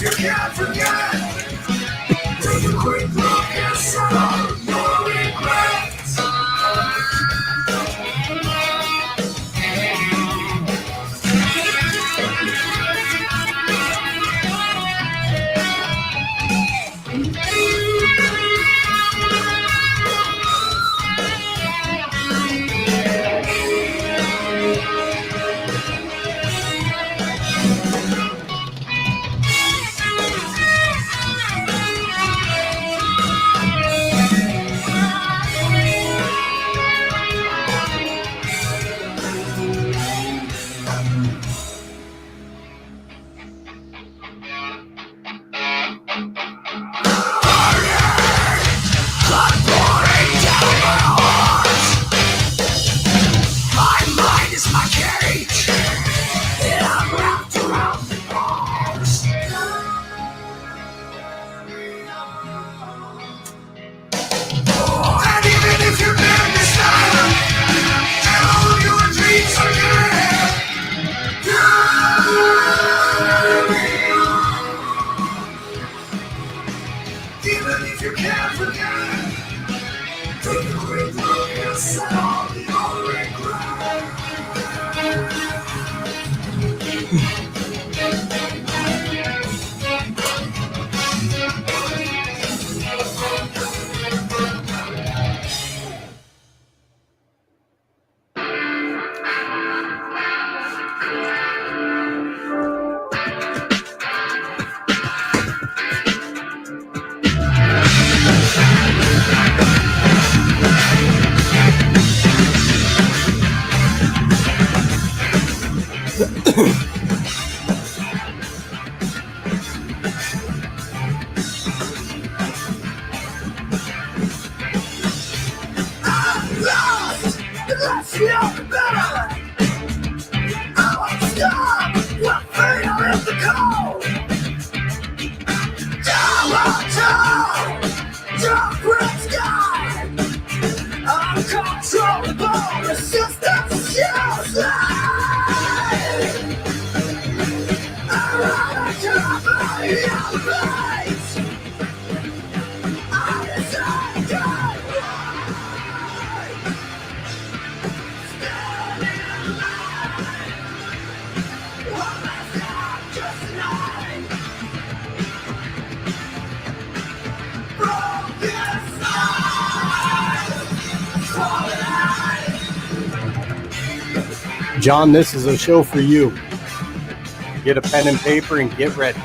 you can't forget, take a quick look and settle your regrets. Even if you can't forget, take a quick look and settle your regrets. Let's feel better. I won't stop. We'll feel in the cold. Dark red sky. Uncontrollable resistance shows light. I run to my elevate. I decide to John, this is a show for you. Get a pen and paper and get ready.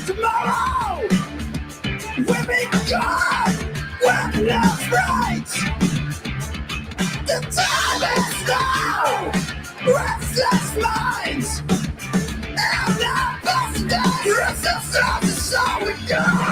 Tomorrow, we'll be gone when love's right. The time is now. Restless minds and our best resistance is all we got.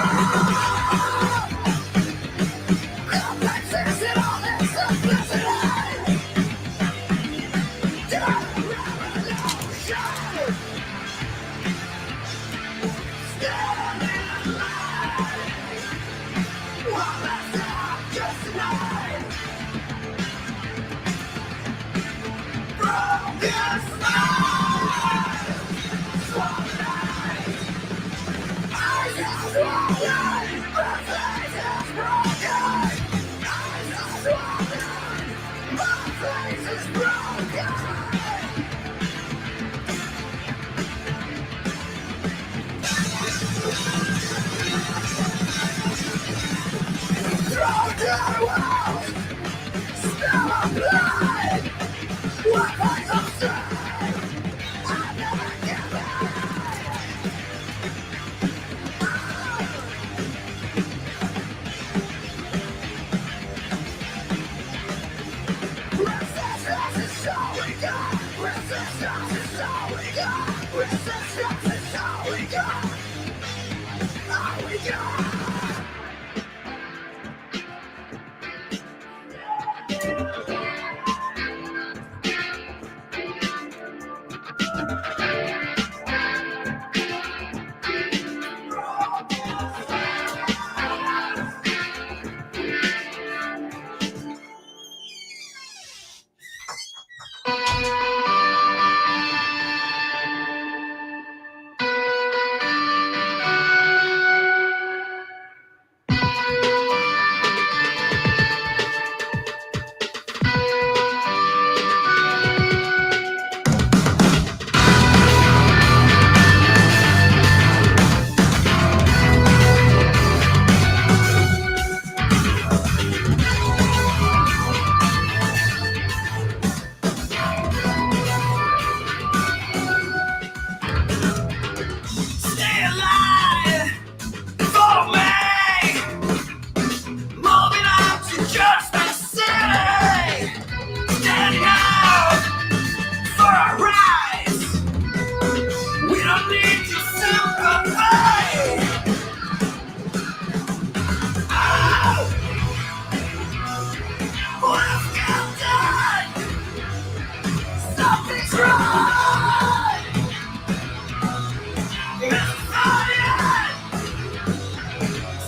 right.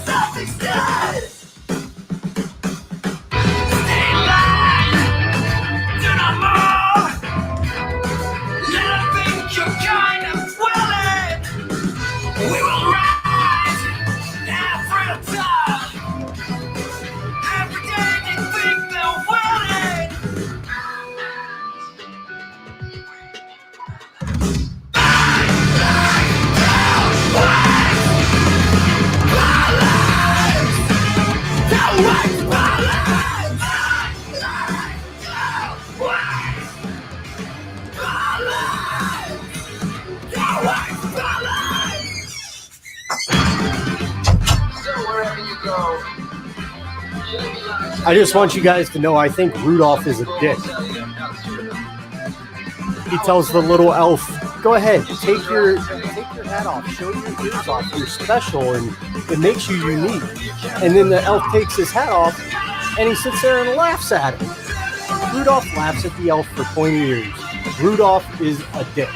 Something's dead. Stay alive. Do not move. Little think you're kind of willing. We will rise every time. Every day they think they're winning. I just want you guys to know I think Rudolph is a dick. He tells the little elf, go ahead, take your hat off, show your ears off, you're special and it makes you unique. And then the elf takes his hat off and he sits there and laughs at him. Rudolph laughs at the elf for pointy ears. Rudolph is a dick.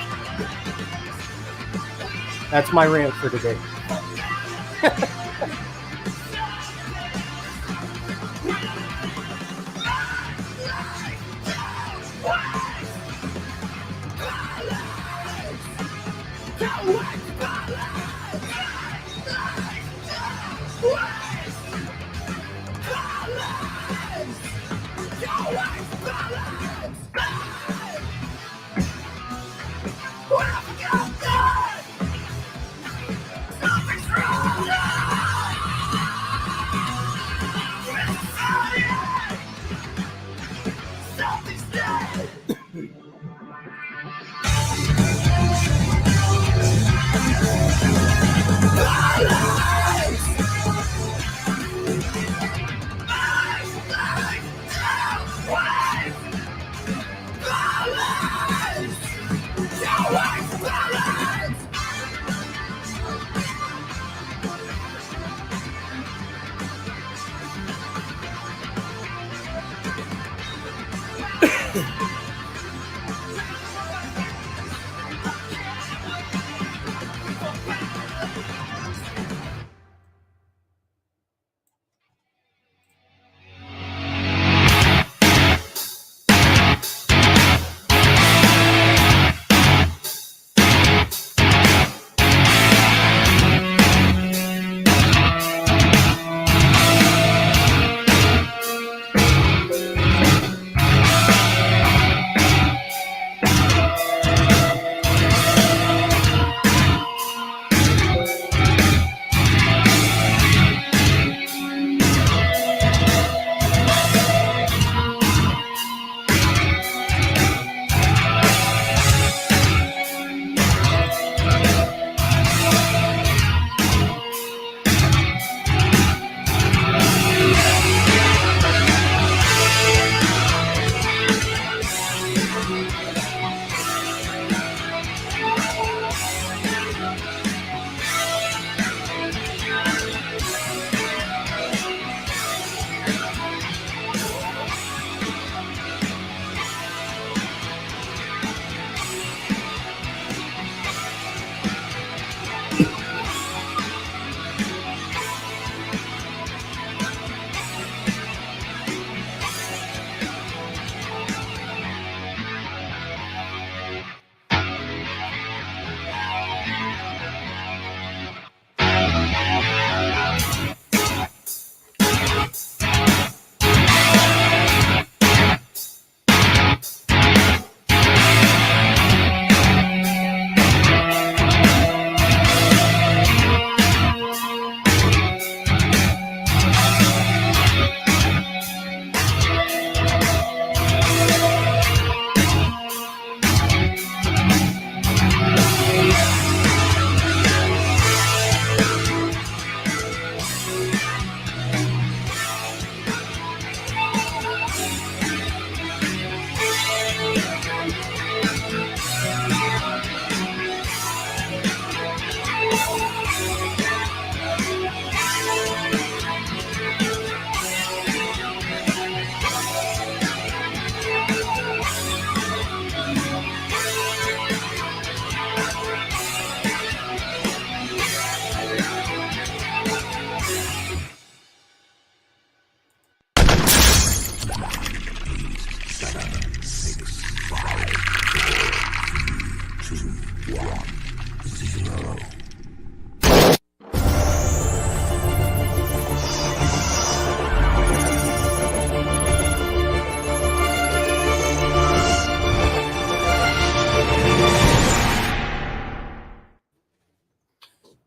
That's my rant for today.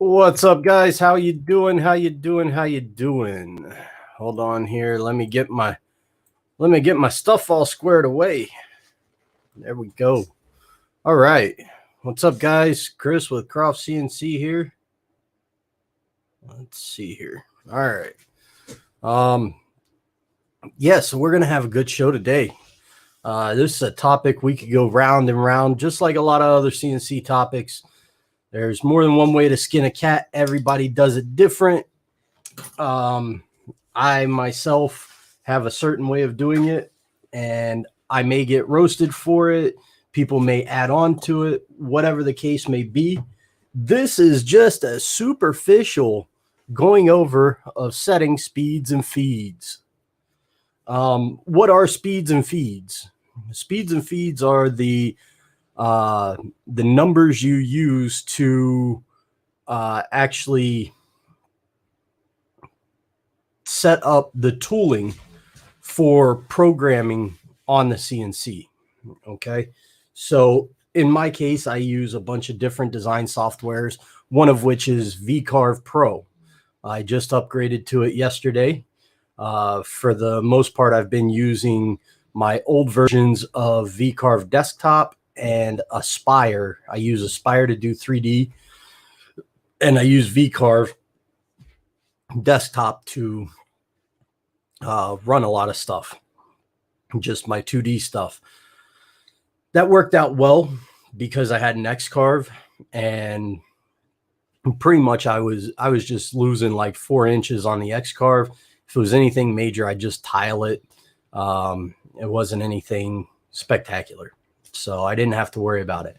What's up, guys? How you doing? How you doing? How you doing? Hold on here. Let me get my stuff all squared away. There we go. All right. What's up, guys? Chris with Croft CNC here. Let's see here. All right. Yeah, so we're gonna have a good show today. This is a topic we could go round and round, just like a lot of other CNC topics. There's more than one way to skin a cat. Everybody does it different. I myself have a certain way of doing it, and I may get roasted for it. People may add on to it, whatever the case may be. This is just a superficial going over of setting speeds and feeds. What are speeds and feeds? Speeds and feeds are the numbers you use to actually set up the tooling for programming on the CNC. Okay, so in my case, I use a bunch of different design softwares, one of which is VCarve Pro. I just upgraded to it yesterday. For the most part, I've been using my old versions of VCarve Desktop and Aspire. I use Aspire to do 3D, and I use VCarve Desktop to run a lot of stuff, just my 2D stuff. That worked out well because I had an Xcarve, and pretty much I was just losing like 4 inches on the Xcarve. If it was anything major, I'd just tile it. It wasn't anything spectacular, so I didn't have to worry about it.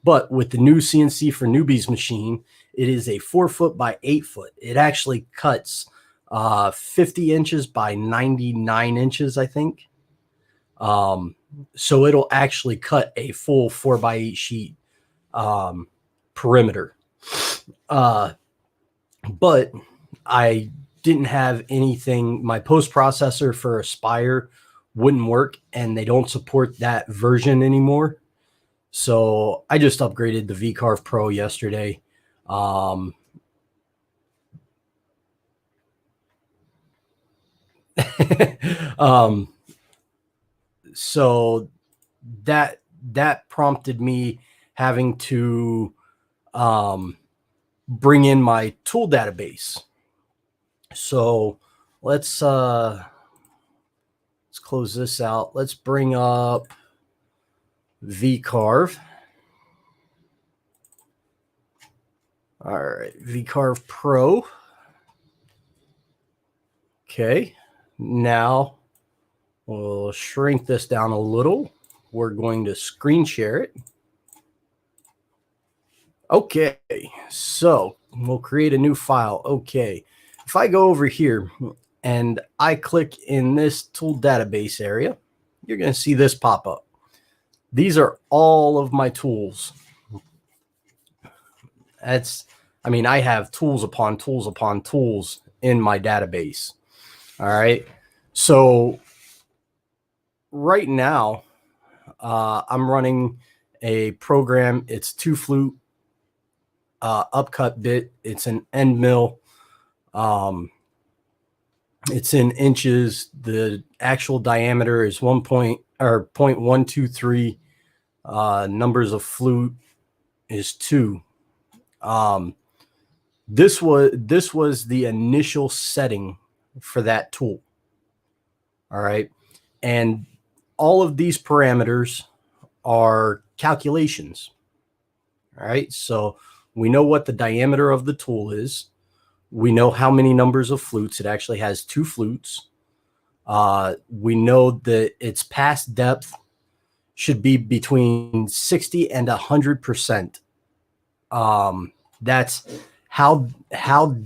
But with the new CNC for Newbies machine, it is a 4 foot by 8 foot. It actually cuts 50 inches by 99 inches, I think. So it'll actually cut a full 4 by 8 sheet perimeter. But I didn't have anything. My post processor for Aspire wouldn't work, and they don't support that version anymore. So I just upgraded the VCarve Pro yesterday. So that prompted me having to bring in my tool database. So let's close this out. Let's bring up VCarve. All right, VCarve Pro. Okay, now we'll shrink this down a little. We're going to screen share it. Okay, so we'll create a new file. Okay, if I go over here and I click in this tool database area, you're going to see this pop up. These are all of my tools. I have tools upon tools upon tools in my database. All right. So right now, I'm running a program. It's 2 flute upcut bit. It's an end mill. It's in inches. The actual diameter is 0.123. Numbers of flute is 2. This was the initial setting for that tool. All right. And all of these parameters are calculations. All right. So we know what the diameter of the tool is. We know how many numbers of flutes. It actually has 2 flutes. We know that its pass depth should be between 60 and 100%. That's how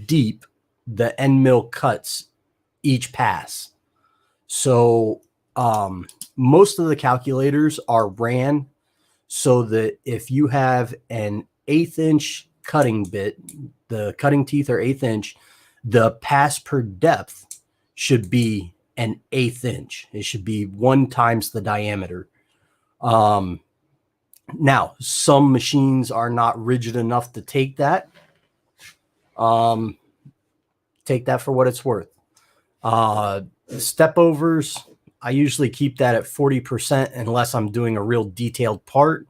deep the end mill cuts each pass. So most of the calculators are ran so that if you have an 1/8 inch cutting bit, the cutting teeth are 1/8 inch, the pass per depth should be an 1/8 inch. It should be 1 times the diameter. Now, some machines are not rigid enough to take that. Take that for what it's worth. Step overs, I usually keep that at 40% unless I'm doing a real detailed part.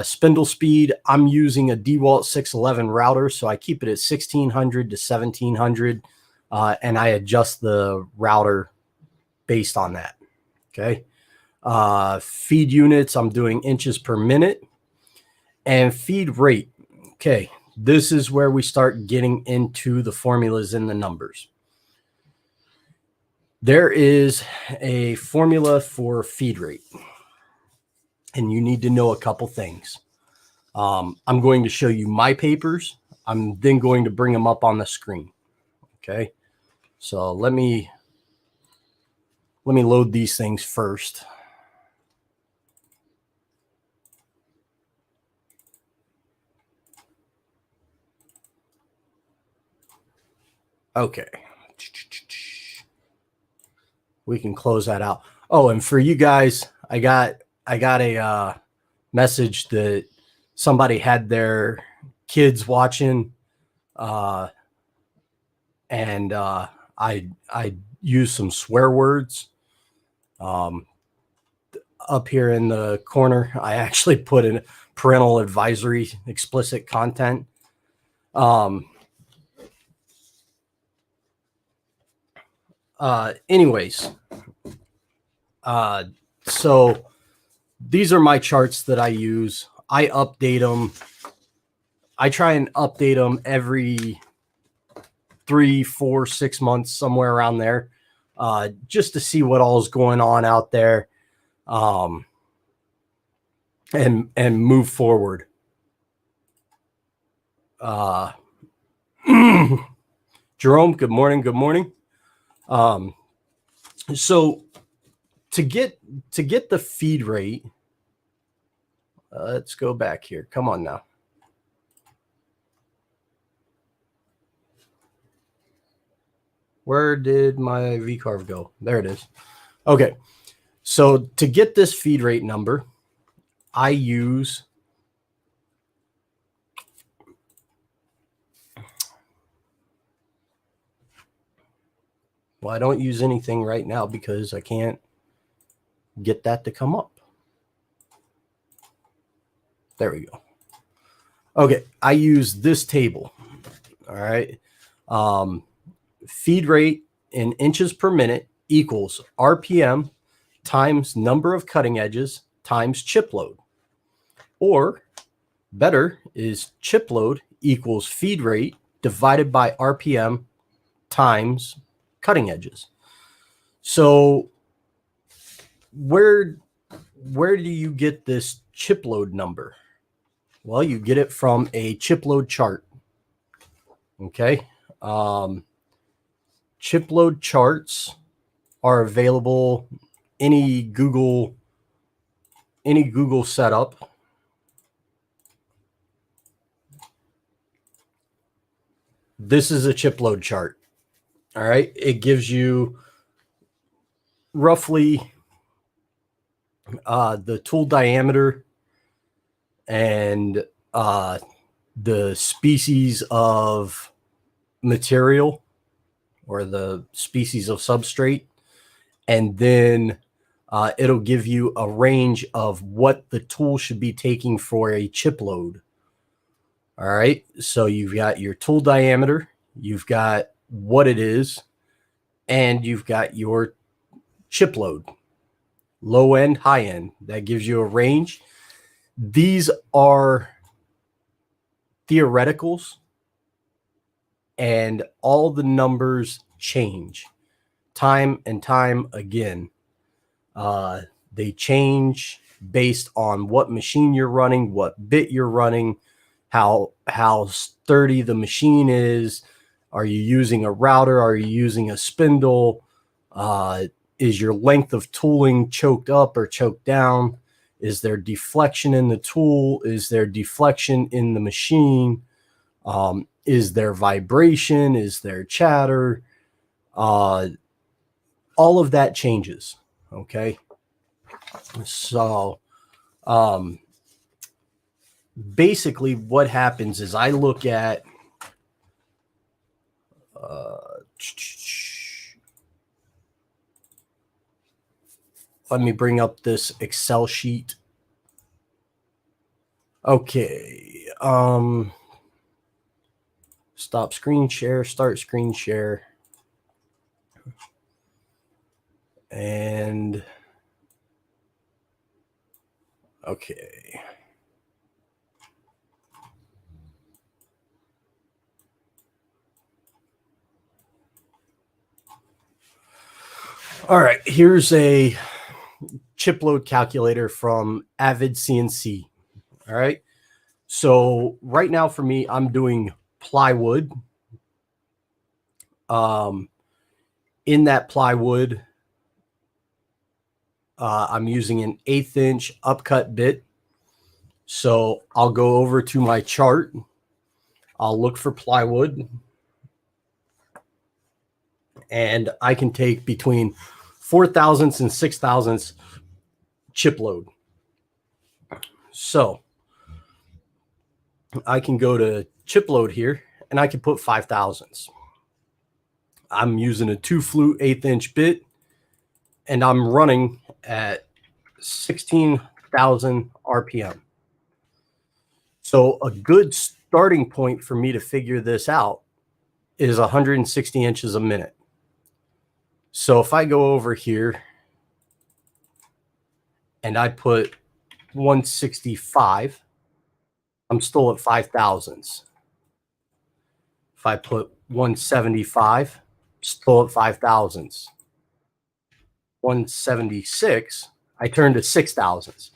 Spindle speed, I'm using a DeWalt 611 router, so I keep it at 1600 to 1700, and I adjust the router based on that. Okay. Feed units, I'm doing inches per minute. And feed rate. Okay. This is where we start getting into the formulas and the numbers. There is a formula for feed rate, and you need to know a couple things. I'm going to show you my papers. I'm then going to bring them up on the screen. Okay. So let me load these things first. Okay. We can close that out. Oh, and for you guys, I got a message that somebody had their kids watching, and I used some swear words. Up here in the corner, I actually put in parental advisory, explicit content. Anyways, so these are my charts that I use. I update them. I try and update them every 3, 4, 6 months, somewhere around there, just to see what all is going on out there, and move forward. Jerome, good morning. Good morning. So to get the feed rate, let's go back here. Come on now. Where did my VCarve go? There it is. Okay. So to get this feed rate number, I use I don't use anything right now because I can't get that to come up. There we go. Okay, I use this table. All right. Feed rate in inches per minute equals RPM times number of cutting edges times chip load. Or better is chip load equals feed rate divided by RPM times cutting edges. So where do you get this chip load number? Well, you get it from a chip load chart. Okay. Chip load charts are available any Google setup. This is a chip load chart. All right. It gives you roughly the tool diameter and the species of material or the species of substrate. And then it'll give you a range of what the tool should be taking for a chip load. All right. So you've got your tool diameter, you've got what it is, and you've got your chip load, low end, high end. That gives you a range. These are theoreticals, and all the numbers change time and time again. They change based on what machine you're running, what bit you're running, how sturdy the machine is. Are you using a router? Are you using a spindle? Is your length of tooling choked up or choked down? Is there deflection in the tool? Is there deflection in the machine? Is there vibration? Is there chatter? All of that changes. Okay. So basically what happens is I look at Let me bring up this Excel sheet. Okay. Stop screen share, start screen share. And okay. All right, here's a chip load calculator from Avid CNC. All right. So right now for me, I'm doing plywood. In that plywood, I'm using an 1/8 inch upcut bit. So I'll go over to my chart. I'll look for plywood. And I can take between 4 thousandths and 6 thousandths chip load. So I can go to chip load here and I can put 5 thousandths. I'm using a 2 flute 1/8 inch bit and I'm running at 16,000 RPM. So a good starting point for me to figure this out is 160 inches a minute. So if I go over here and I put 165, I'm still at 5 thousandths. If I put 175, still at 5 thousandths. 176, I turn to 6 thousandths.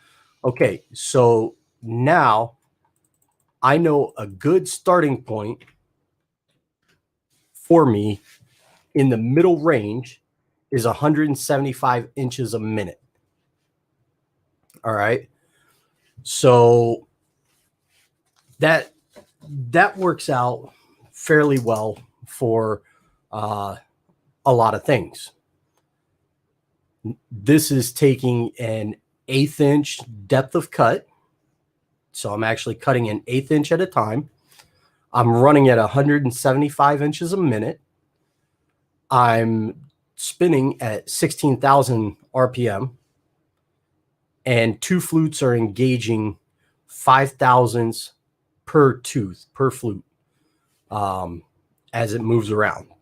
Okay, so now I know a good starting point for me in the middle range is 175 inches a minute. All right. So that works out fairly well for a lot of things. This is taking an 1/8 inch depth of cut. So I'm actually cutting an 1/8 inch at a time. I'm running at 175 inches a minute. I'm spinning at 16,000 RPM. And 2 flutes are engaging 5 thousandths per tooth, per flute, as it moves around.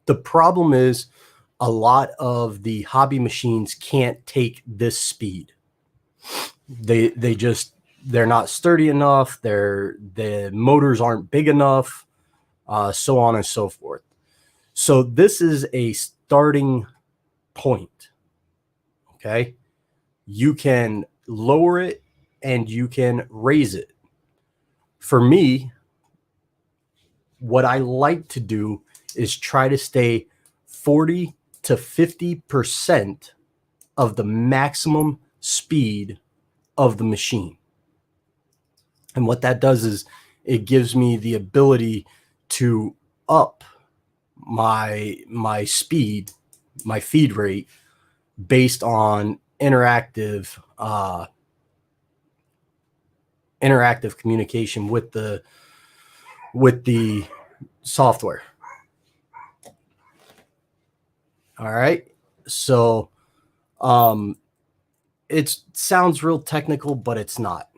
The problem is a lot of the hobby machines can't take this speed. They're not sturdy enough. The motors aren't big enough, so on and so forth. So this is a starting point. Okay. You can lower it and you can raise it. For me, what I like to do is try to stay 40 to 50% of the maximum speed of the machine. And what that does is it gives me the ability to up my speed, my feed rate based on interactive communication with the software. All right. So it sounds real technical, but it's not.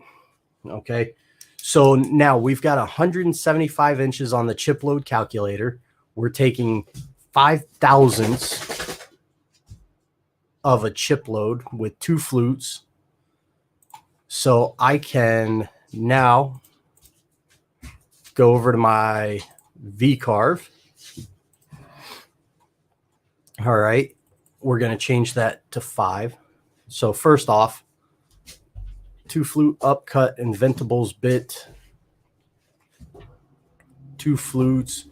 Okay. So now we've got 175 inches on the chip load calculator. We're taking 5 thousandths of a chip load with 2 flutes. So I can now go over to my V-carve. All right. We're going to change that to 5. So first off, 2 flute upcut Inventables bit, 2 flutes,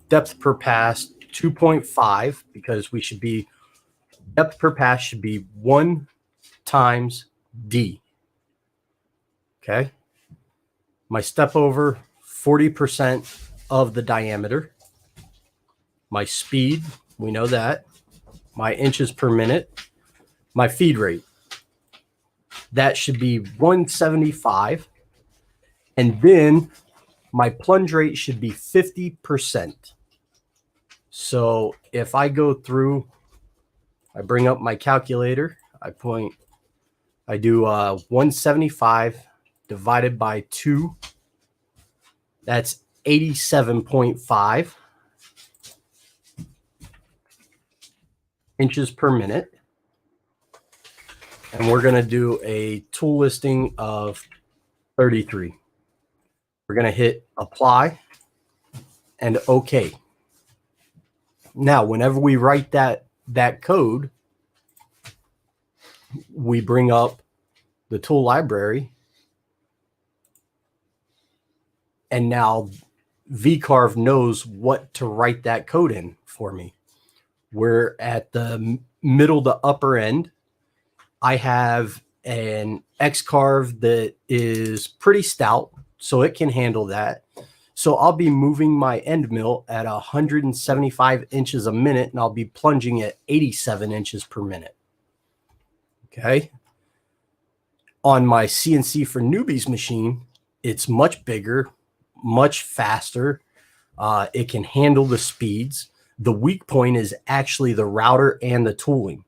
depth per pass 2.5, because we should be depth per pass should be 1 times D. Okay. My step over 40% of the diameter. My speed, we know that. My inches per minute. My feed rate. That should be 175. And then my plunge rate should be 50%. So if I go through, I bring up my calculator, I do 175 divided by 2. That's 87.5 inches per minute. And we're going to do a tool listing of 33. We're going to hit apply and OK. Now, whenever we write that code, we bring up the tool library. And now VCarve knows what to write that code in for me. We're at the middle to upper end. I have an X-Carve that is pretty stout, so it can handle that. So I'll be moving my end mill at 175 inches a minute, and I'll be plunging at 87 inches per minute. Okay. On my CNC for Newbies machine, it's much bigger, much faster. It can handle the speeds. The weak point is actually the router and the tooling.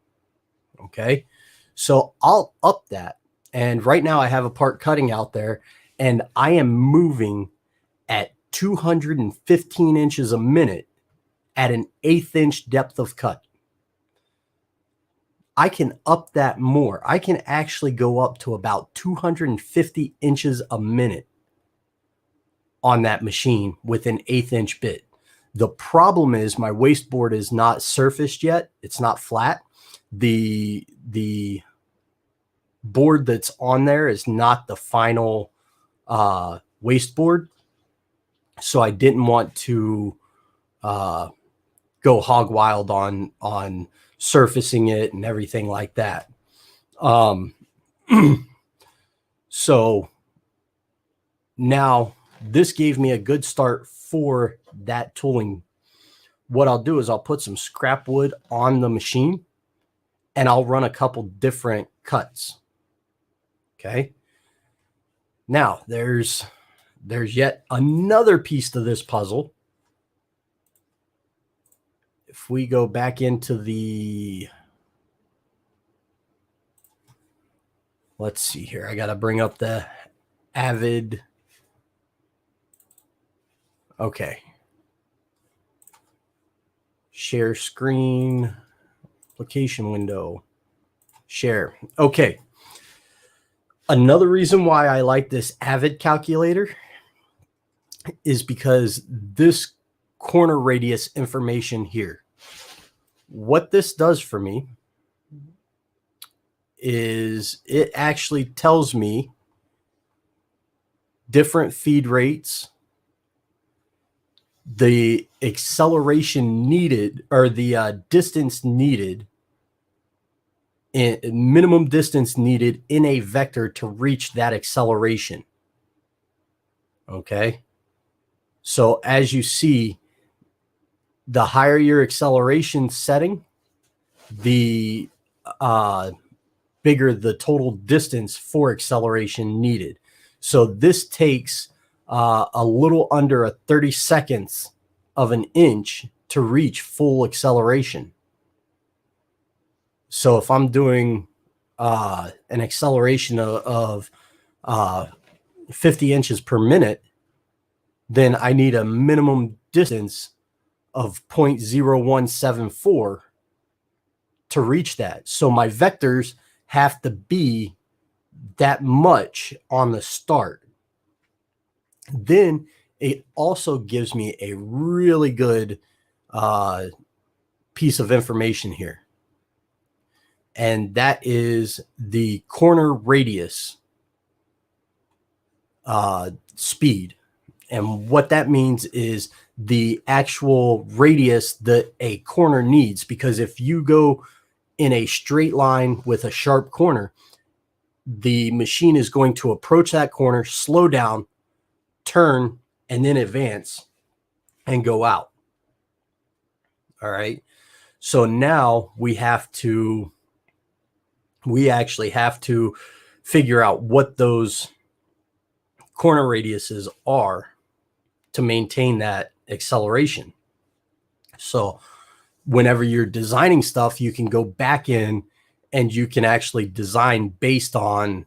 Okay. So I'll up that. And right now I have a part cutting out there, and I am moving at 215 inches a minute at an 1/8 inch depth of cut. I can up that more. I can actually go up to about 250 inches a minute on that machine with an 1/8 inch bit. The problem is my wasteboard is not surfaced yet. It's not flat. The board that's on there is not the final wasteboard. So I didn't want to go hog wild on surfacing it and everything like that. So now this gave me a good start for that tooling. What I'll do is I'll put some scrap wood on the machine, and I'll run a couple different cuts. Okay. Now there's yet another piece to this puzzle. If we go back into the, let's see here. I got to bring up the Avid. Okay. Share screen, application window, share. Okay. Another reason why I like this Avid calculator is because this corner radius information here. What this does for me is it actually tells me different feed rates, the acceleration needed, or the distance needed, minimum distance needed in a vector to reach that acceleration. Okay. So as you see, the higher your acceleration setting, the bigger the total distance for acceleration needed. So this takes a little under 30 seconds of an inch to reach full acceleration. So if I'm doing an acceleration of 50 inches per minute, then I need a minimum distance of 0.0174 to reach that. So my vectors have to be that much on the start. Then it also gives me a really good piece of information here. And that is the corner radius speed. And what that means is the actual radius that a corner needs. Because if you go in a straight line with a sharp corner, the machine is going to approach that corner, slow down, turn, and then advance and go out. All right. So now we actually have to figure out what those corner radiuses are. to maintain that acceleration. So whenever you're designing stuff, you can go back in and you can actually design based on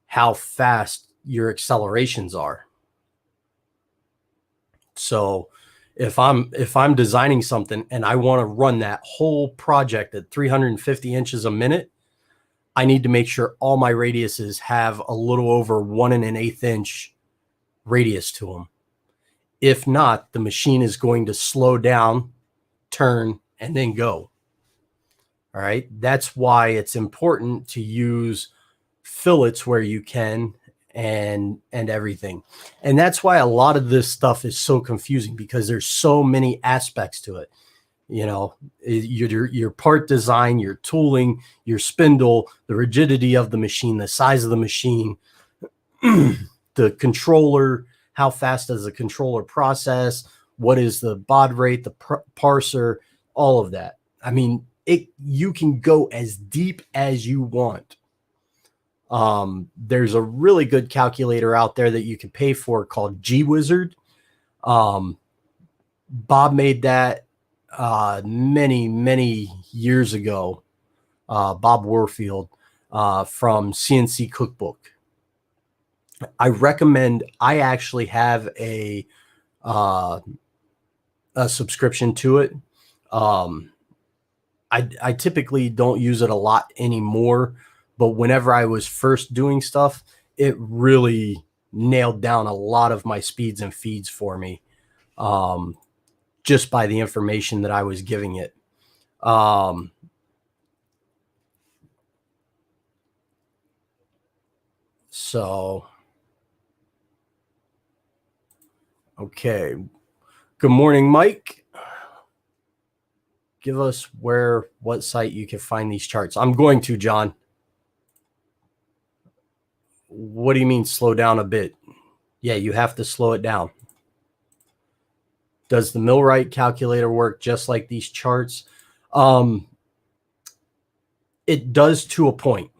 how fast your accelerations are. So if I'm designing something and I want to run that whole project at 350 inches a minute, I need to make sure all my radiuses have a little over 1 1/8 inch radius to them. If not, the machine is going to slow down, turn, and then go. All right. That's why it's important to use fillets where you can and everything. And that's why a lot of this stuff is so confusing, because there's so many aspects to it. You know, your part design, your tooling, your spindle, the rigidity of the machine, the size of the machine, the controller, how fast does the controller process, what is the baud rate, the parser, all of that. I mean, you can go as deep as you want. There's a really good calculator out there that you can pay for called GWizard. Bob made that many years ago. Bob Warfield from CNC Cookbook. I recommend. I actually have a subscription to it. I typically don't use it a lot anymore, but whenever I was first doing stuff, it really nailed down a lot of my speeds and feeds for me, just by the information that I was giving it. So, okay. Good morning, Mike. Give us what site you can find these charts. I'm going to, John. What do you mean slow down a bit? Yeah, you have to slow it down. Does the Millwright calculator work just like these charts? It does to a point.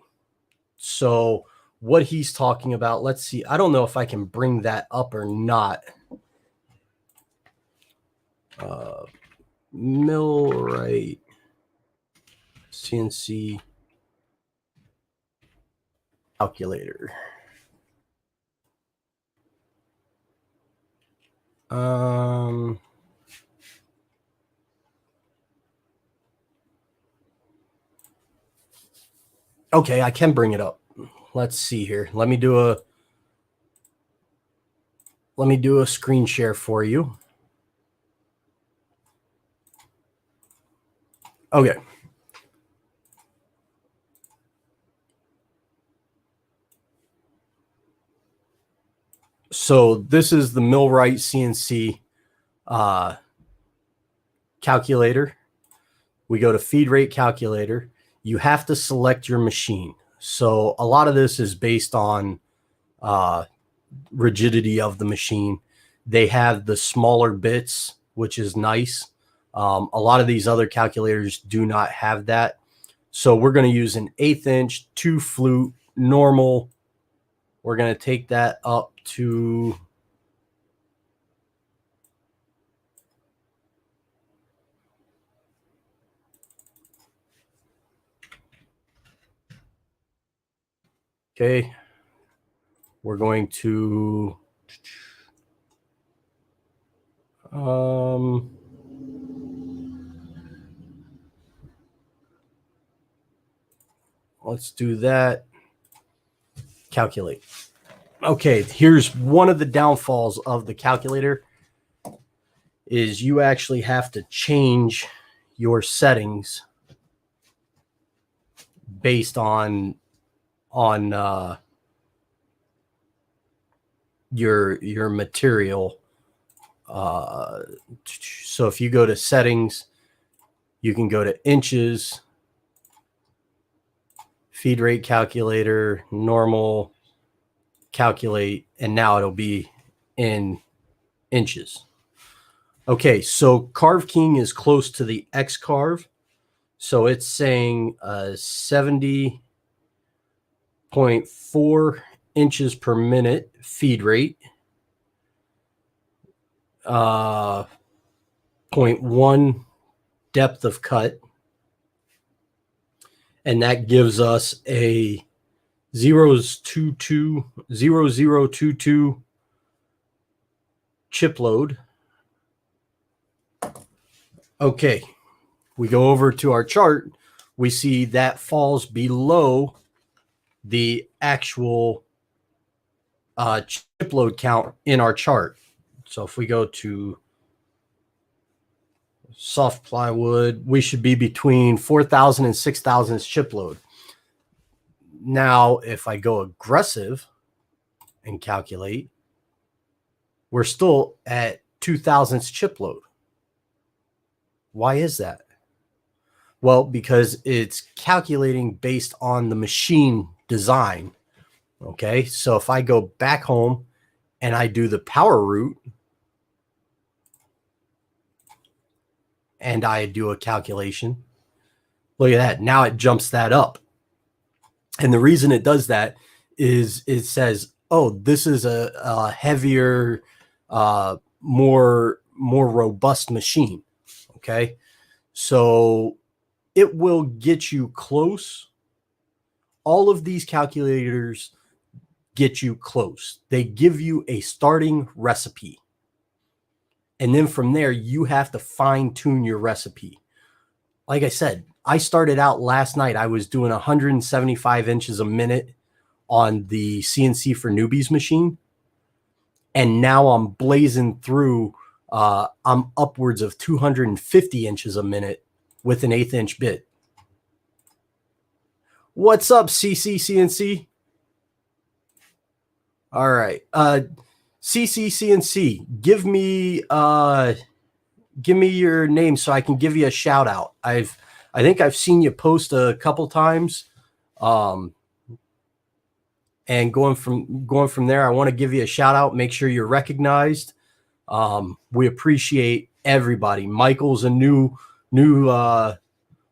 So what he's talking about, let's see. I don't know if I can bring that up or not. Millwright CNC calculator. Okay, I can bring it up. Let's see here. Let me do a screen share for you. Okay. So this is the Millwright CNC calculator. We go to feed rate calculator. You have to select your machine. So a lot of this is based on rigidity of the machine. They have the smaller bits, which is nice. A lot of these other calculators do not have that. So we're going to use an 1/8 inch, 2 flute, normal. We're going to take that up to okay. We're going to let's do that. Calculate. Okay, here's one of the downfalls of the calculator is you actually have to change your settings based on your material. So if you go to settings, you can go to inches, feed rate calculator, normal, calculate, and now it'll be in inches. Okay, so Carve King is close to the X Carve. So it's saying 70.4 inches per minute feed rate. 0.1 depth of cut. And that gives us a 0022 chip load. Okay, we go over to our chart. We see that falls below the actual chip load count in our chart. So if we go to soft plywood, we should be between 4,000 and 6,000 chip load. Now, if I go aggressive and calculate, we're still at 2,000 chip load. Why is that? Well, because it's calculating based on the machine design. Okay, so if I go back home and I do the power route and I do a calculation, look at that. Now it jumps that up. And the reason it does that is it says, oh, this is a heavier, more robust machine. Okay, so it will get you close. All of these calculators get you close. They give you a starting recipe. And then from there, you have to fine tune your recipe. Like I said, I started out last night. I was doing 175 inches a minute on the CNC for Newbies machine. And now I'm blazing through, I'm upwards of 250 inches a minute with an 1/8 inch bit. What's up, CCCNC? All right. CCCNC, give me your name so I can give you a shout out. I think I've seen you post a couple times. And going from there, I want to give you a shout out. Make sure you're recognized. We appreciate everybody. Michael's a new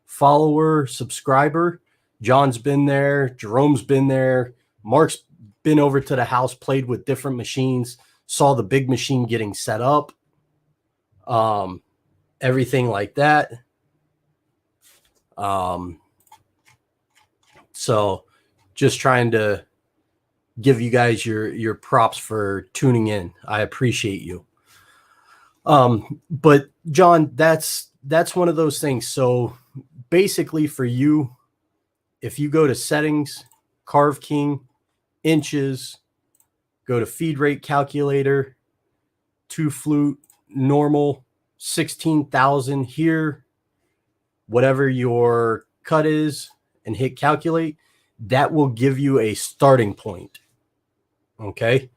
follower, subscriber. John's been there. Jerome's been there. Mark's been over to the house, played with different machines, saw the big machine getting set up, everything like that. So just trying to give you guys your props for tuning in. I appreciate you. But John, that's one of those things. So basically for you, if you go to settings, Carve King, inches, go to feed rate calculator, 2 flute, normal, 16,000 here, whatever your cut is, and hit calculate, that will give you a starting point. Okay.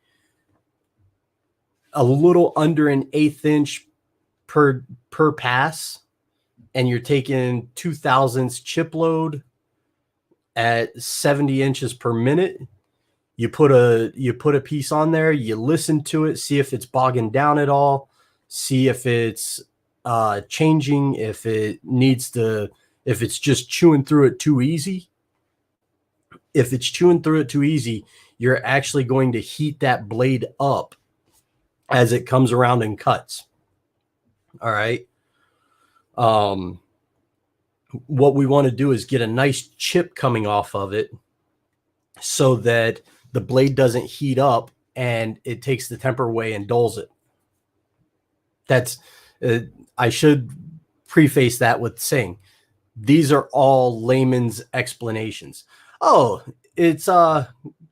A little under an 1/8 inch per pass, and you're taking 2,000 chip load at 70 inches per minute. You put a piece on there, you listen to it, see if it's bogging down at all, see if it's changing, if it's just chewing through it too easy. If it's chewing through it too easy, you're actually going to heat that blade up as it comes around and cuts. All right. What we want to do is get a nice chip coming off of it so that the blade doesn't heat up and it takes the temper away and dulls it. That's, I should preface that with saying, these are all layman's explanations. Oh, it's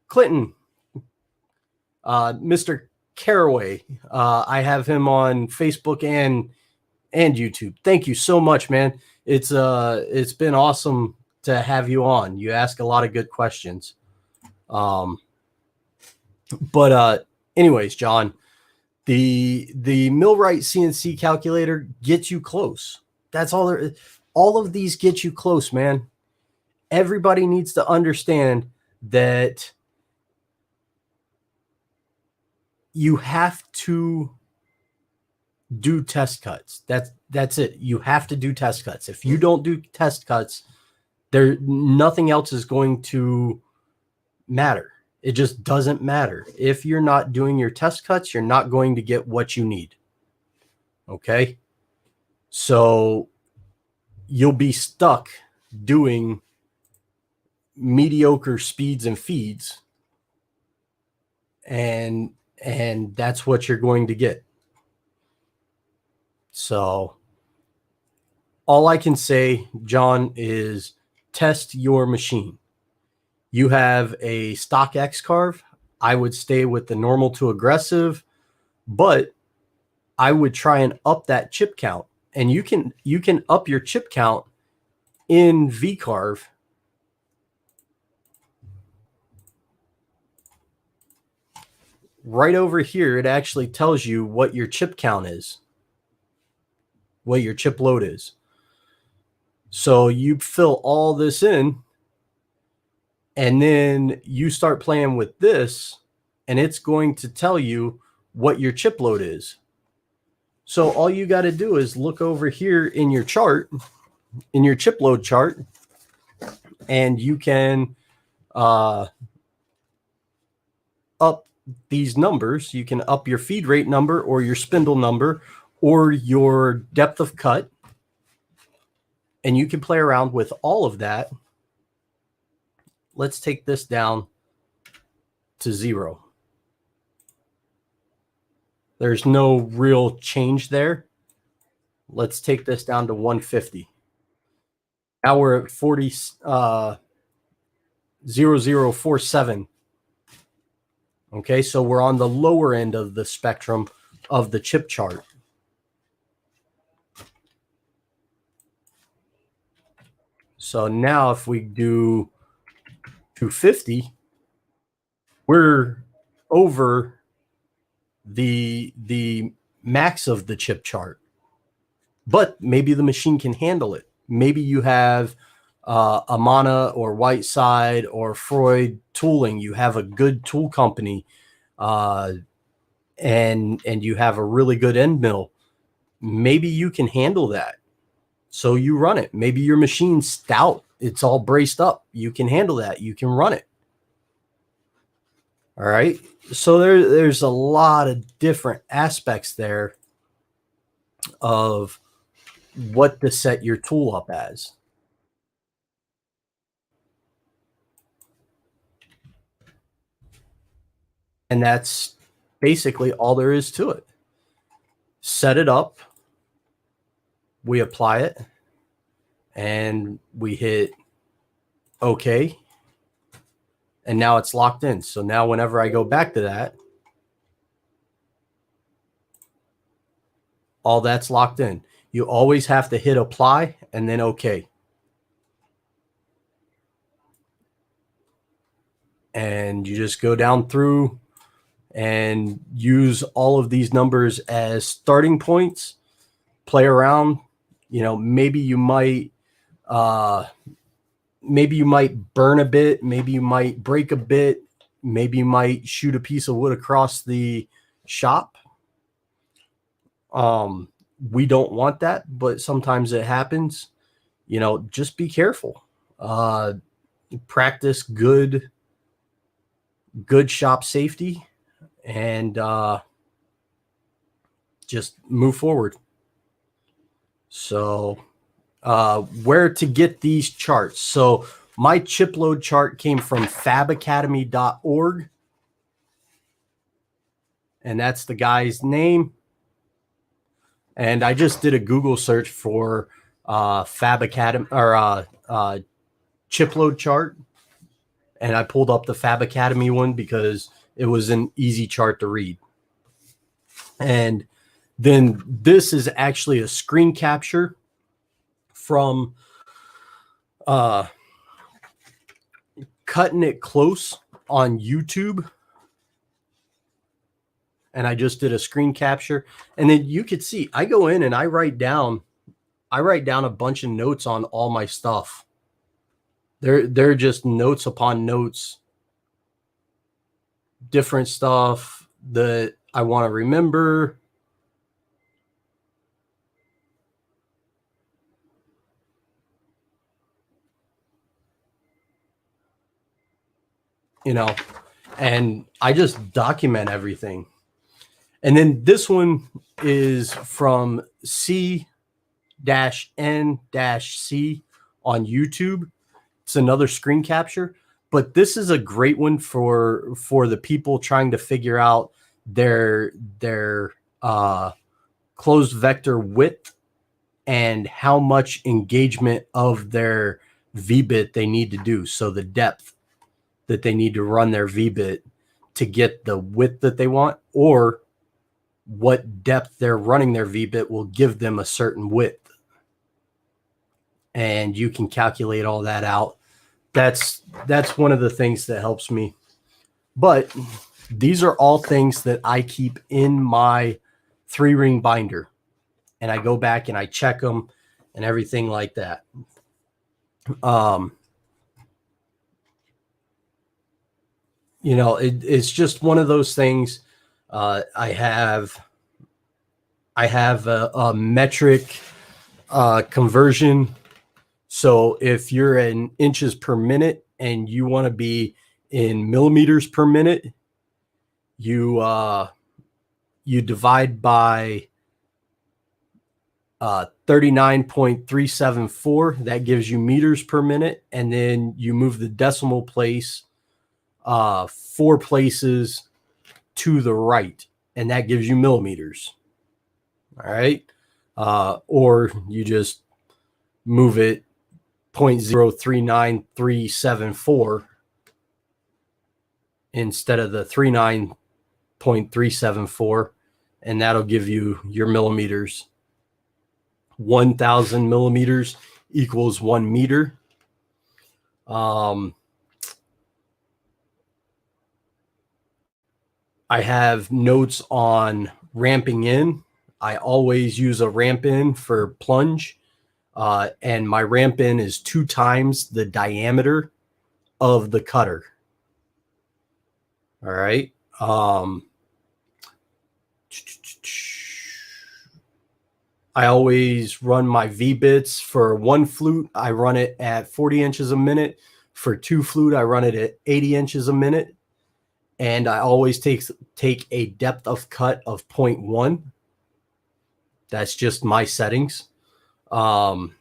Clinton, Mr. Caraway. I have him on Facebook and YouTube. Thank you so much, man. It's been awesome to have you on. You ask a lot of good questions. But anyways, John, the Millwright CNC calculator gets you close. That's all there. All of these get you close, man. Everybody needs to understand that you have to do test cuts. That's it. You have to do test cuts. If you don't do test cuts, nothing else is going to matter. It just doesn't matter. If you're not doing your test cuts, you're not going to get what you need. Okay. So you'll be stuck doing mediocre speeds and feeds, and that's what you're going to get. So all I can say, John, is test your machine. You have a stock X carve. I would stay with the normal to aggressive, but I would try and up that chip count. And you can up your chip count in VCarve. Right over here, it actually tells you what your chip count is, what your chip load is. So you fill all this in, and then you start playing with this, and it's going to tell you what your chip load is. So all you got to do is look over here in your chart, in your chip load chart, and you can up these numbers. You can up your feed rate number or your spindle number or your depth of cut, and you can play around with all of that. Let's take this down to 0. There's no real change there. Let's take this down to 150. Now we're at 0047. Okay, so we're on the lower end of the spectrum of the chip chart. So now if we do 250, we're over the max of the chip chart. But maybe the machine can handle it. Maybe you have Amana or Whiteside or Freud tooling. You have a good tool company, and you have a really good end mill. Maybe you can handle that. So you run it. Maybe your machine's stout. It's all braced up. You can handle that. You can run it. All right. So there's a lot of different aspects there of what to set your tool up as. And that's basically all there is to it. Set it up. We apply it. And we hit OK. And now it's locked in. So now whenever I go back to that, all that's locked in. You always have to hit apply and then OK. And you just go down through and use all of these numbers as starting points. Play around. You know, maybe you might burn a bit. Maybe you might break a bit. Maybe you might shoot a piece of wood across the shop. We don't want that, but sometimes it happens. You know, just be careful. Practice good shop safety, and just move forward. So where to get these charts? So my chip load chart came from fabacademy.org, and that's the guy's name. And I just did a Google search for Fab Academy or chip load chart, and I pulled up the Fab Academy one because it was an easy chart to read. And then this is actually a screen capture from Cutting It Close on YouTube. And I just did a screen capture. And then you could see I go in and I write down a bunch of notes on all my stuff. They're just notes upon notes, different stuff that I want to remember. You know, and I just document everything. And then this one is from C-N-C on YouTube. It's another screen capture, but this is a great one for the people trying to figure out their closed vector width and how much engagement of their V-bit they need to do. So the depth that they need to run their V-bit to get the width that they want, or what depth they're running their V-bit will give them a certain width. And you can calculate all that out. That's one of the things that helps me. But these are all things that I keep in my 3-ring binder. And I go back and I check them and everything like that. You know, it's just one of those things. I have a metric conversion. So if you're in inches per minute and you want to be in millimeters per minute, you divide by 39.374. That gives you meters per minute, and then you move the decimal place 4 places to the right, and that gives you millimeters. All right. Or you just move it 0.039374 instead of the 39.374, and that'll give you your millimeters. 1,000 millimeters equals 1 meter. I have notes on ramping in. I always use a ramp in for plunge. And my ramp in is 2 times the diameter of the cutter. All right. I always run my V-bits. For 1 flute, I run it at 40 inches a minute. For 2 flute, I run it at 80 inches a minute. And I always take a depth of cut of 0.1. That's just my settings. So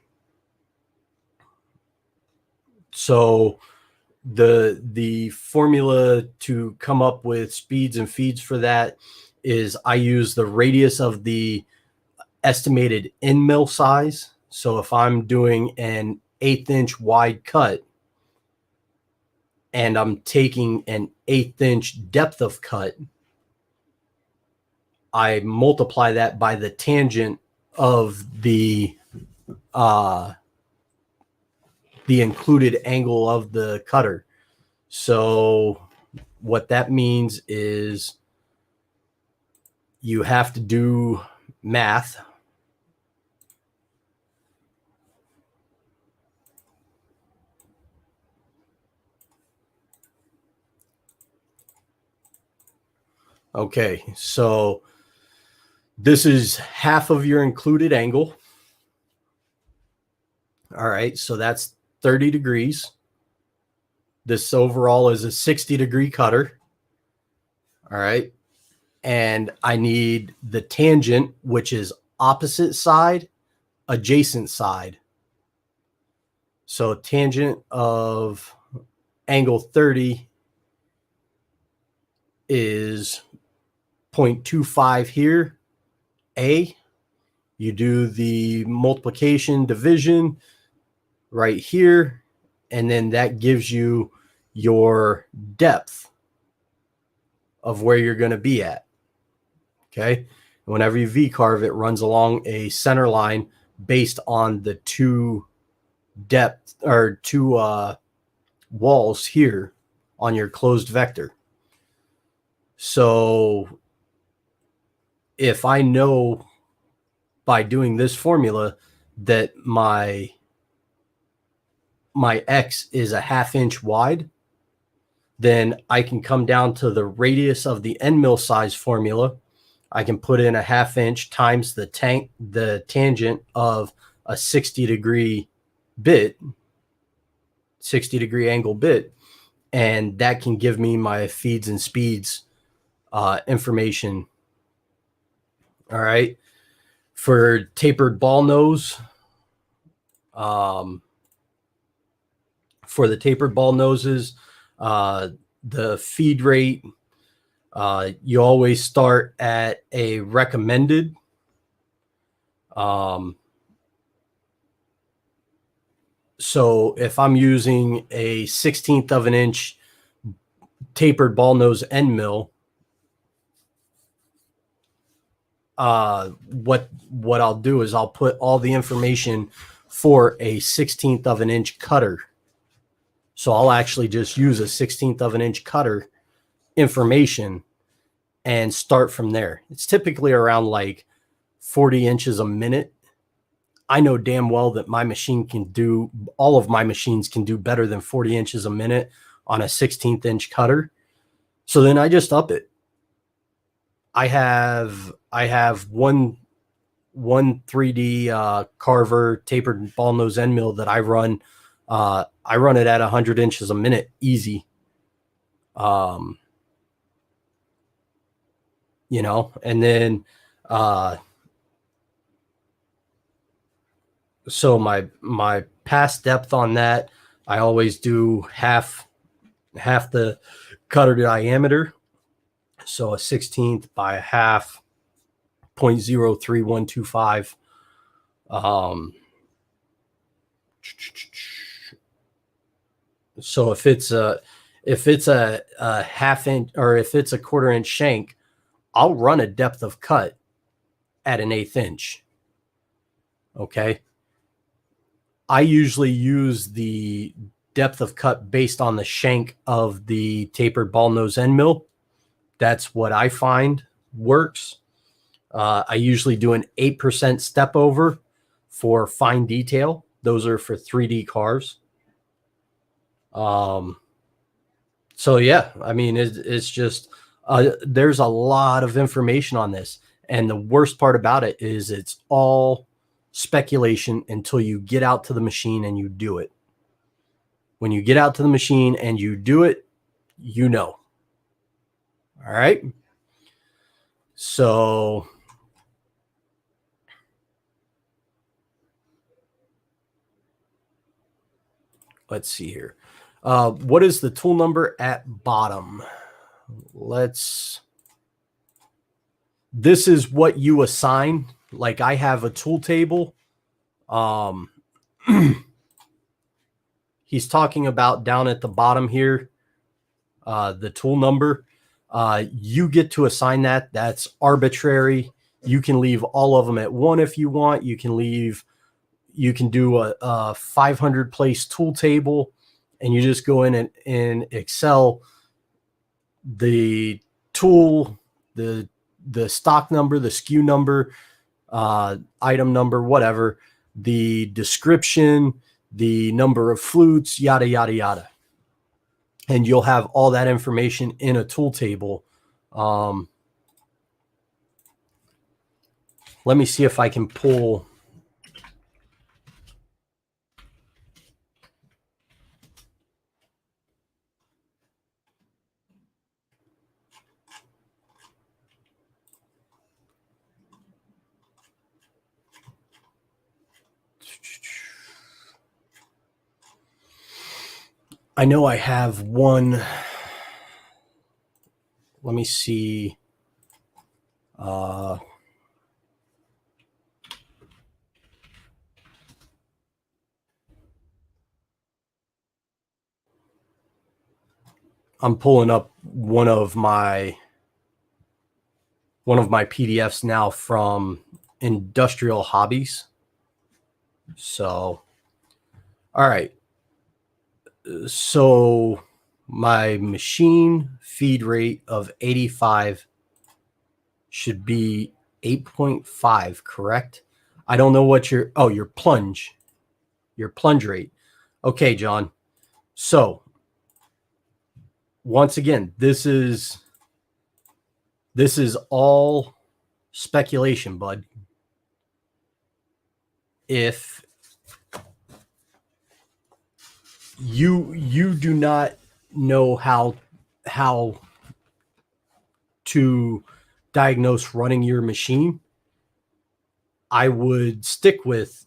the formula to come up with speeds and feeds for that is I use the radius of the estimated end mill size. So if I'm doing an 1/8 inch wide cut and I'm taking an 1/8 inch depth of cut, I multiply that by the tangent of the included angle of the cutter. So what that means is you have to do math. Okay, so this is half of your included angle. All right, so that's 30 degrees. This overall is a 60-degree cutter. All right, and I need the tangent, which is opposite side, adjacent side. So tangent of angle 30 is 0.25 here. A, you do the multiplication division right here, and then that gives you your depth of where you're going to be at. Okay. Whenever you V-carve, it runs along a center line based on the 2 depth or 2 walls here on your closed vector. So if I know by doing this formula that my X is a 1/2 inch wide, then I can come down to the radius of the end mill size formula. I can put in a 1/2 inch times the tangent of a 60-degree bit, 60-degree angle bit, and that can give me my feeds and speeds information All right. For tapered ball nose, for the tapered ball noses, the feed rate, you always start at a recommended. So if I'm using a 1/16 of an inch tapered ball nose end mill, what I'll do is I'll put all the information for a 1/16 of an inch cutter. So I'll actually just use a 1/16 of an inch cutter information and start from there. It's typically around like 40 inches a minute. I know damn well that my machine can do, all of my machines can do better than 40 inches a minute on a 1/16 inch cutter. So then I just up it. I have one 3D Carver tapered ball nose end mill that I run. I run it at 100 inches a minute, easy. You know, and then so my pass depth on that, I always do half the cutter diameter. So a 1/16 by a half, 0.03125. So if it's a half inch, or if it's a 1/4 inch shank, I'll run a depth of cut at an 1/8 inch. Okay. I usually use the depth of cut based on the shank of the tapered ball nose end mill. That's what I find works. I usually do an 8% step over for fine detail. Those are for 3D carves. So yeah, I mean, it's just, there's a lot of information on this. And the worst part about it is it's all speculation until you get out to the machine and you do it. When you get out to the machine and you do it, you know. All right. So let's see here. What is the tool number at bottom? This is what you assign. Like I have a tool table. He's talking about down at the bottom here, the tool number. You get to assign that. That's arbitrary. You can leave all of them at 1 if you want. You can do a 500 place tool table, and you just go in Excel, the tool, the stock number, the SKU number, item number, whatever, the description, the number of flutes, yada, yada, yada. And you'll have all that information in a tool table. Let me see if I can pull. I know I have one. Let me see. I'm pulling up one of my PDFs now from Industrial Hobbies. So, all right. So my machine feed rate of 85 should be 8.5, correct? I don't know what your plunge rate. Okay, John. So once again, this is all speculation, bud. If you do not know how to diagnose running your machine, I would stick with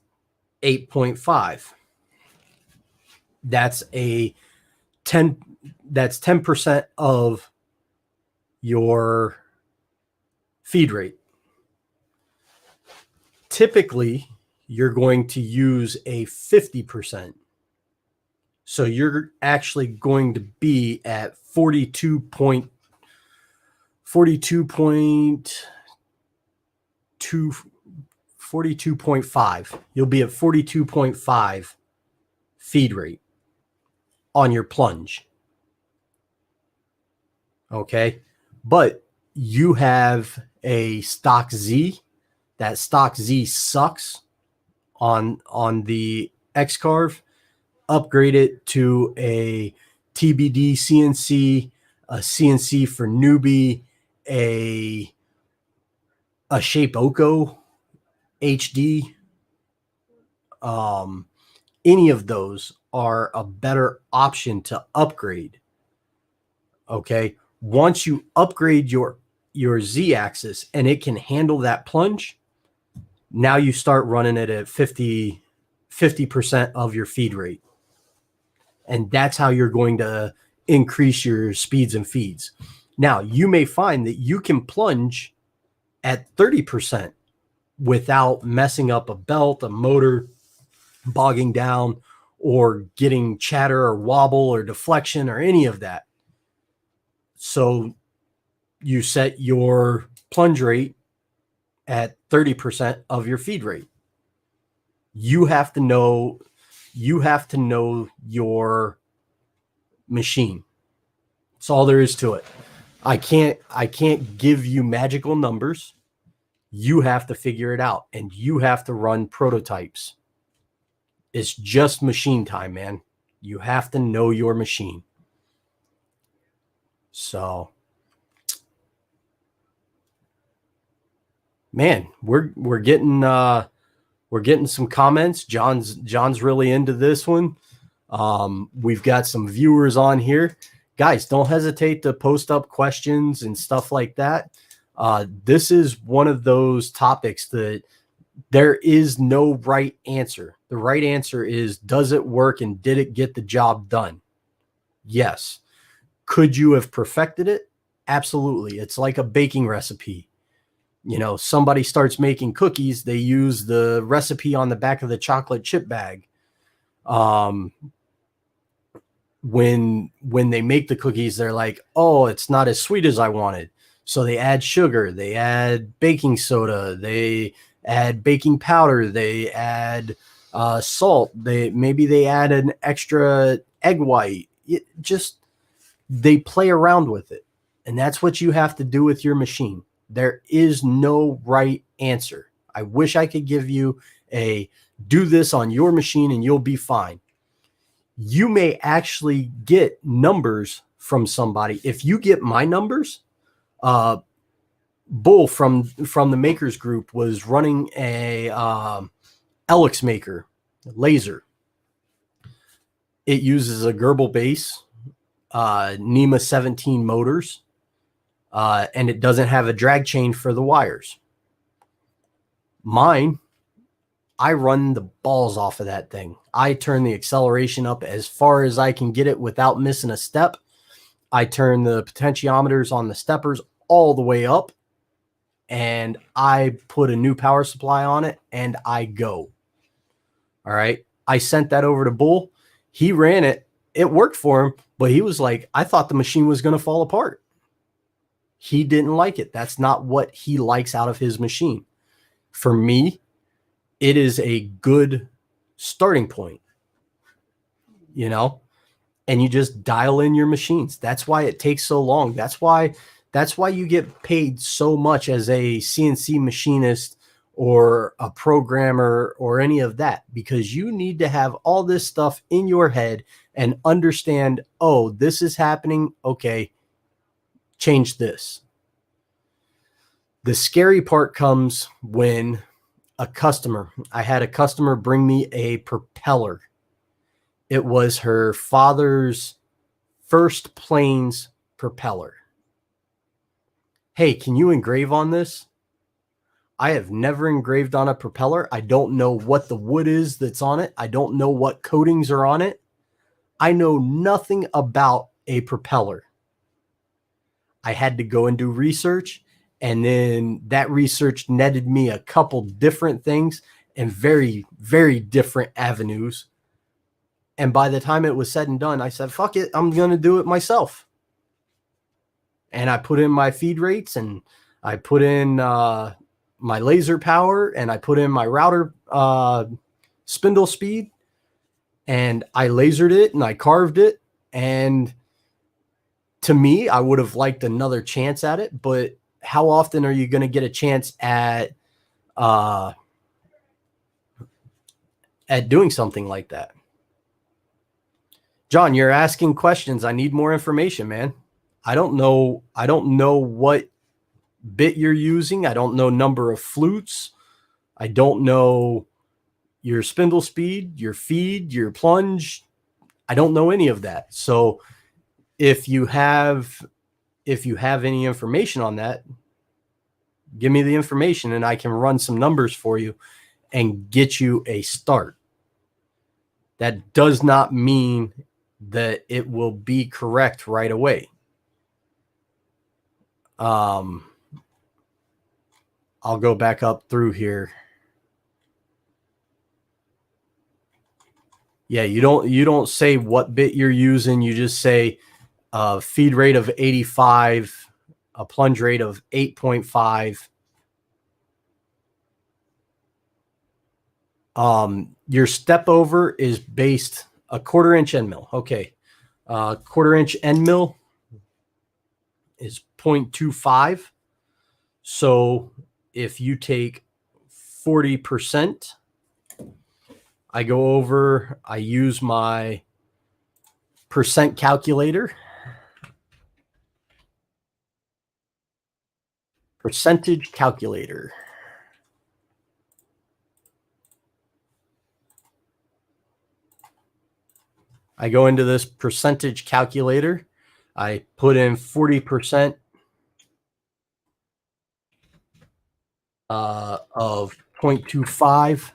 8.5. That's 10% of your feed rate. Typically, you're going to use a 50%. So you're actually going to be at 42.2, 42.5. You'll be at 42.5 feed rate on your plunge. Okay. But you have a stock Z. That stock Z sucks on the X-Carve. Upgrade it to a TBD CNC, a CNC for newbie, a Shape Oko HD. Any of those are a better option to upgrade. Okay. Once you upgrade your Z axis and it can handle that plunge, now you start running it at 50% of your feed rate. And that's how you're going to increase your speeds and feeds. Now, you may find that you can plunge at 30% without messing up a belt, a motor, bogging down, or getting chatter or wobble or deflection or any of that. So you set your plunge rate at 30% of your feed rate. You have to know your machine. That's all there is to it. I can't give you magical numbers. You have to figure it out, and you have to run prototypes. It's just machine time, man. You have to know your machine. So, man, we're getting some comments. John's really into this one. We've got some viewers on here. Guys, don't hesitate to post up questions and stuff like that. This is one of those topics that there is no right answer. The right answer is, does it work and did it get the job done? Yes. Could you have perfected it? Absolutely. It's like a baking recipe. You know, somebody starts making cookies, they use the recipe on the back of the chocolate chip bag. When they make the cookies, they're like, oh, it's not as sweet as I wanted. So they add sugar, they add baking soda, they add baking powder, they add salt, they add an extra egg white. They play around with it. And that's what you have to do with your machine. There is no right answer. I wish I could give you do this on your machine and you'll be fine. You may actually get numbers from somebody. If you get my numbers, Bull from the Makers Group was running a Elix Maker laser. It uses a Gerbil base, NEMA 17 motors, and it doesn't have a drag chain for the wires. Mine, I run the balls off of that thing. I turn the acceleration up as far as I can get it without missing a step. I turn the potentiometers on the steppers all the way up, and I put a new power supply on it, and I go. All right. I sent that over to Bull. He ran it. It worked for him, but he was like, I thought the machine was going to fall apart. He didn't like it. That's not what he likes out of his machine. For me, it is a good starting point, you know, and you just dial in your machines. That's why it takes so long. That's why you get paid so much as a CNC machinist or a programmer or any of that, because you need to have all this stuff in your head and understand, oh, this is happening. Okay, change this. The scary part comes when I had a customer bring me a propeller. It was her father's first plane's propeller. Hey, can you engrave on this? I have never engraved on a propeller. I don't know what the wood is that's on it. I don't know what coatings are on it. I know nothing about a propeller. I had to go and do research, and then that research netted me a couple different things and very, very different avenues. And by the time it was said and done, I said, fuck it, I'm going to do it myself. And I put in my feed rates, and I put in my laser power, and I put in my router spindle speed, and I lasered it and I carved it. And to me, I would have liked another chance at it, but how often are you going to get a chance at doing something like that? John, you're asking questions. I need more information, man. I don't know what bit you're using. I don't know number of flutes. I don't know your spindle speed, your feed, your plunge. I don't know any of that. So if you have any information on that, give me the information and I can run some numbers for you and get you a start. That does not mean that it will be correct right away. I'll go back up through here. Yeah, you don't say what bit you're using. You just say feed rate of 85, a plunge rate of 8.5. Your step over is based a 1/4 inch end mill. Okay. 1/4 inch end mill is 0.25. So if you take 40%, I go over, I use my percent calculator. Percentage calculator. I go into this percentage calculator. I put in 40% of 0.25.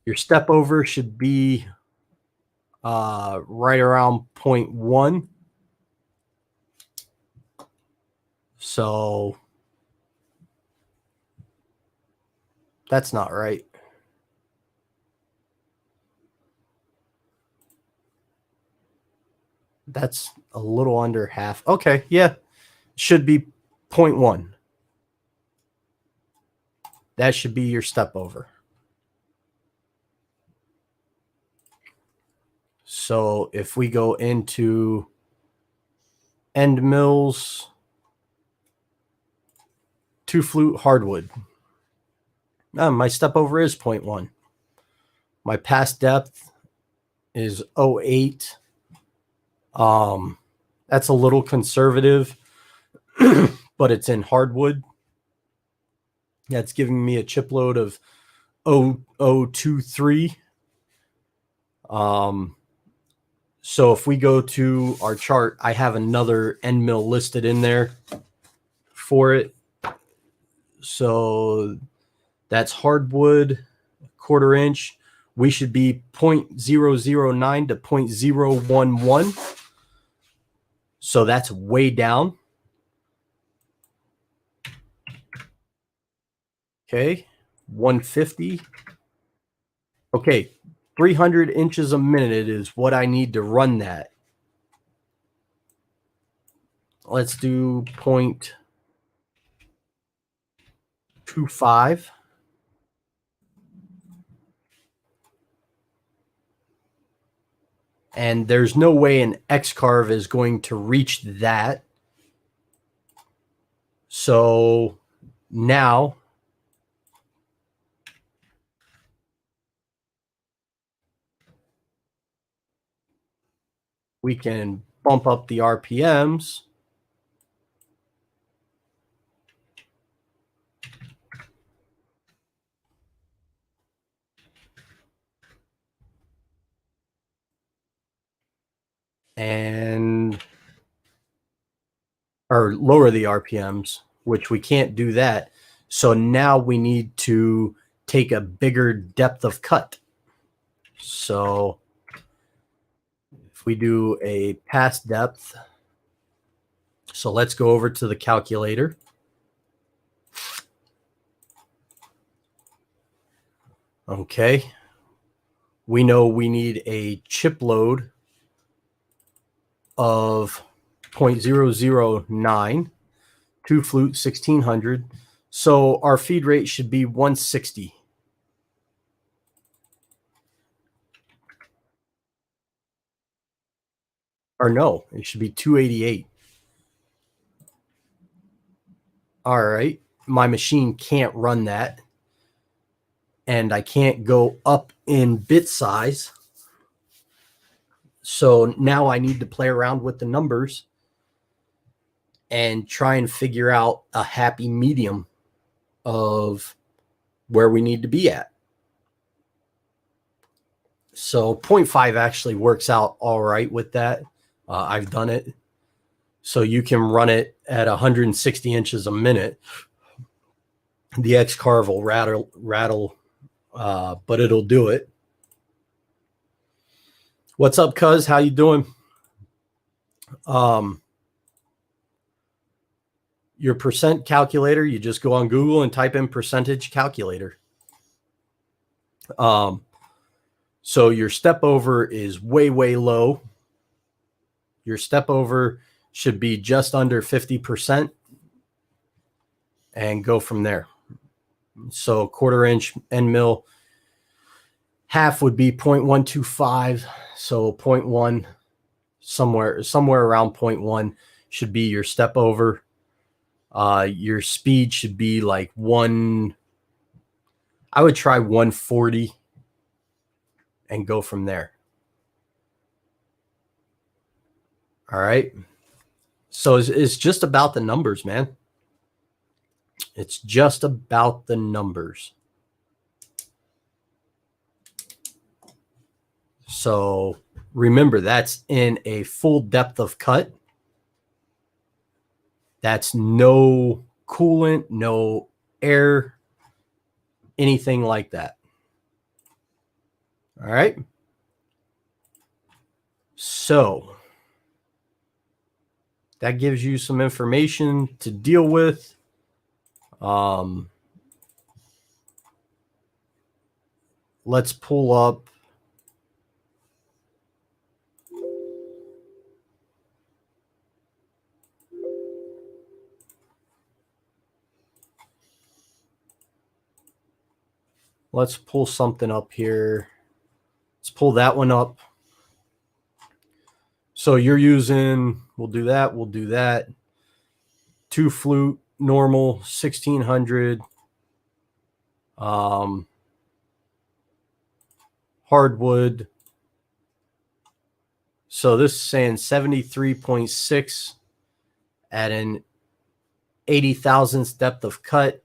Your step over should be right around 0.1. So that's not right. That's a little under half. Okay, yeah. Should be 0.1. That should be your step over. So if we go into end mills, 2 flute hardwood, my step over is 0.1. My pass depth is 0.8. That's a little conservative, but it's in hardwood. That's giving me a chip load of 0.023. So if we go to our chart, I have another end mill listed in there for it. So that's hardwood, 1/4 inch. We should be 0.009 to 0.011. So that's way down. Okay, 150. Okay, 300 inches a minute is what I need to run that. Let's do 0.25. And there's no way an X-Carve is going to reach that. So now we can bump up the RPMs. Or lower the RPMs, which we can't do that. So now we need to take a bigger depth of cut. So if we do a pass depth, so let's go over to the calculator. Okay. We know we need a chip load of 0.009, 2 flute 1600. So our feed rate should be 160. Or no, it should be 288. All right. My machine can't run that. And I can't go up in bit size. So now I need to play around with the numbers and try and figure out a happy medium of where we need to be at. So 0.5 actually works out all right with that. I've done it. So you can run it at 160 inches a minute. The X-Carve will rattle, but it'll do it. What's up, cuz? How you doing? Your percent calculator, you just go on Google and type in percentage calculator. So your step over is way, way low. Your step over should be just under 50% and go from there. So 1/4 inch end mill, half would be 0.125. So 0.1, somewhere around 0.1 should be your step over. Your speed should be like I would try 140 and go from there. All right. So it's just about the numbers, man. It's just about the numbers. So remember, that's in a full depth of cut. That's no coolant, no air, anything like that. All right. So that gives you some information to deal with. Let's pull up. Let's pull something up here. Let's pull that one up. So you're using, we'll do that. 2 flute, normal, 1600. Hardwood. So this is saying 73.6 at an 80 thousandths depth of cut,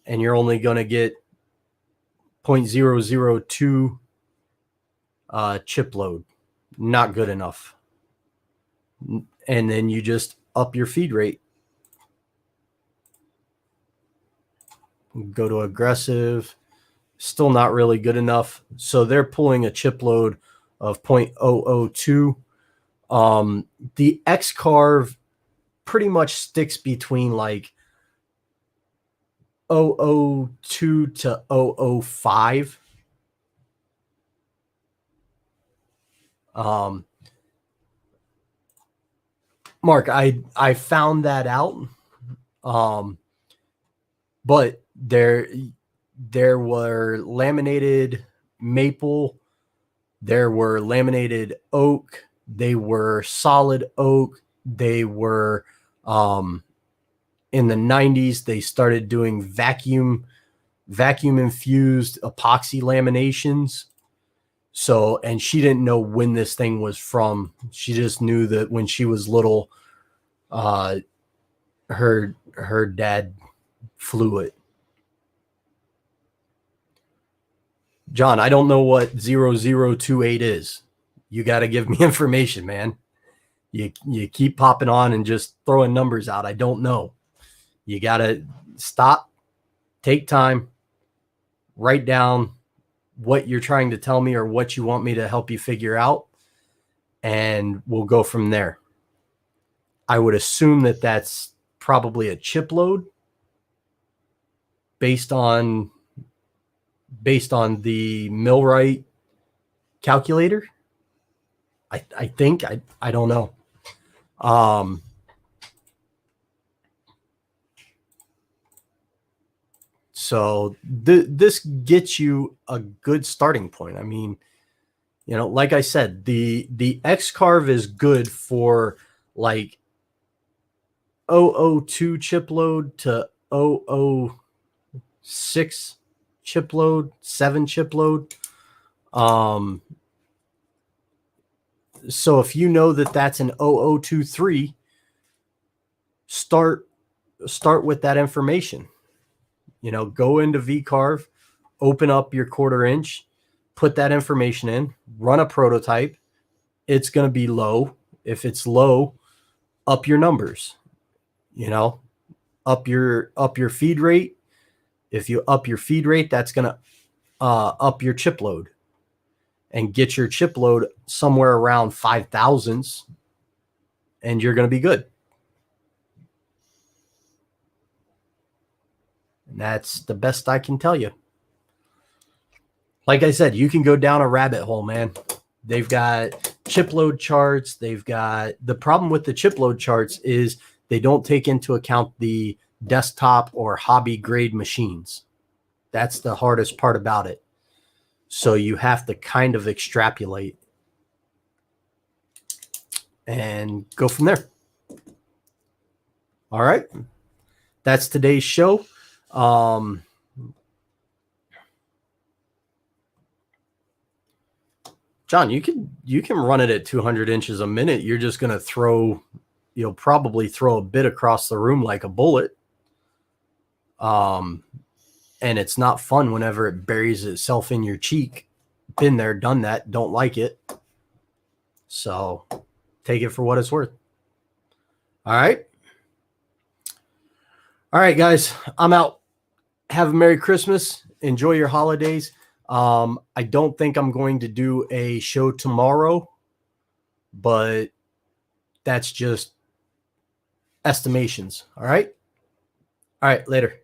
and you're only going to get 0.002 chip load. Not good enough. And then you just up your feed rate. Go to aggressive. Still not really good enough. So they're pulling a chip load of 0.002. The X-Carve pretty much sticks between like 002 to 005. Mark, I found that out. But there were laminated maple, there were laminated oak, they were solid oak, they were in the 90s they started doing vacuum infused epoxy laminations. So, and she didn't know when this thing was from. She just knew that when she was little, her dad flew it. John, I don't know what 0028 is. You got to give me information, man. You keep popping on and just throwing numbers out. I don't know. You got to stop, take time, write down what you're trying to tell me or what you want me to help you figure out, and we'll go from there. I would assume that that's probably a chip load based on the Millwright calculator. I think I don't know. So this gets you a good starting point. I mean, you know, like I said, the X-Carve is good for like 002 chip load to 006 chip load, 7 chip load. So if you know that that's an 0023, start with that information. You know, go into VCarve, open up your 1/4 inch, put that information in, run a prototype. It's going to be low. If it's low, up your numbers. You know, up your feed rate. If you up your feed rate, that's going to up your chip load and get your chip load somewhere around 5,000s, and you're going to be good. And that's the best I can tell you. Like I said, you can go down a rabbit hole, man. They've got chip load charts. They've got the problem with the chip load charts is they don't take into account the desktop or hobby grade machines. That's the hardest part about it. So you have to kind of extrapolate and go from there. All right. That's today's show. John, you can run it at 200 inches a minute. You're just going to you'll probably throw a bit across the room like a bullet. And it's not fun whenever it buries itself in your cheek. Been there, done that, don't like it. So take it for what it's worth. All right. All right, guys, I'm out. Have a Merry Christmas. Enjoy your holidays. I don't think I'm going to do a show tomorrow, but that's just estimations. All right. All right. Later.